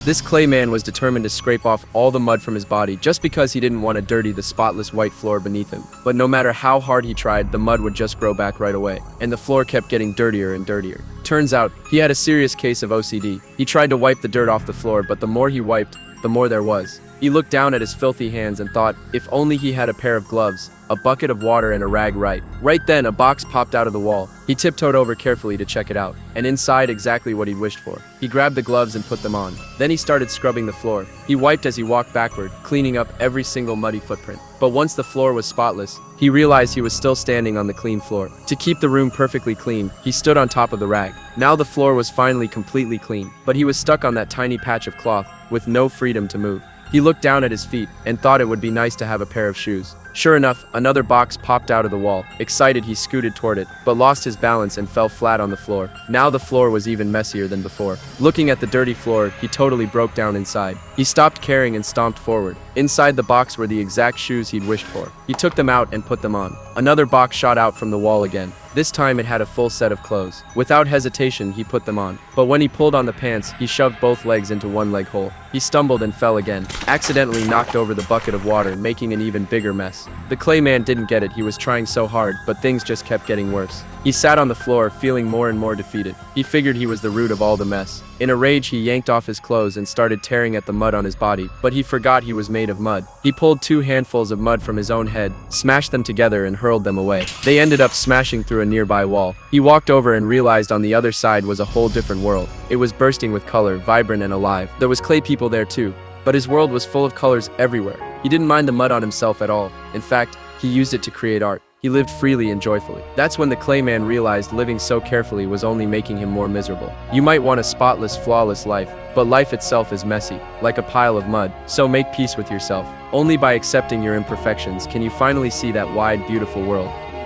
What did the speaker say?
This clay man was determined to scrape off all the mud from his body just because he didn't want to dirty the spotless white floor beneath him. But no matter how hard he tried, the mud would just grow back right away, and the floor kept getting dirtier and dirtier. Turns out, he had a serious case of OCD. He tried to wipe the dirt off the floor, but the more he wiped, the more there was. He looked down at his filthy hands and thought, if only he had a pair of gloves, a bucket of water, and a rag. Right then, a box popped out of the wall. He tiptoed over carefully to check it out, and inside exactly what he'd wished for. He grabbed the gloves and put them on. Then he started scrubbing the floor. He wiped as he walked backward, cleaning up every single muddy footprint. But once the floor was spotless, he realized he was still standing on the clean floor. To keep the room perfectly clean, he stood on top of the rag. Now the floor was finally completely clean, but he was stuck on that tiny patch of cloth, with no freedom to move. He looked down at his feet and thought it would be nice to have a pair of shoes. Sure enough, another box popped out of the wall. Excited, he scooted toward it, but lost his balance and fell flat on the floor. Now the floor was even messier than before. Looking at the dirty floor, he totally broke down inside. He stopped caring and stomped forward. Inside the box were the exact shoes he'd wished for. He took them out and put them on. Another box shot out from the wall again. This time it had a full set of clothes. Without hesitation, he put them on. But when he pulled on the pants, he shoved both legs into one leg hole. He stumbled and fell again, accidentally knocked over the bucket of water, making an even bigger mess. The clay man didn't get it. He was trying so hard, but things just kept getting worse. He sat on the floor, feeling more and more defeated. He figured he was the root of all the mess. In a rage, he yanked off his clothes and started tearing at the mud on his body, but he forgot he was made of mud. He pulled 2 handfuls of mud from his own head, smashed them together, and hurled them away. They ended up smashing through a nearby wall. He walked over and realized on the other side was a whole different world. It was bursting with color, vibrant and alive. There was clay people there too, but his world was full of colors everywhere. He didn't mind the mud on himself at all. In fact, he used it to create art. He lived freely and joyfully. That's when the clay man realized living so carefully was only making him more miserable. You might want a spotless, flawless life, but life itself is messy, like a pile of mud. So make peace with yourself. Only by accepting your imperfections can you finally see that wide, beautiful world.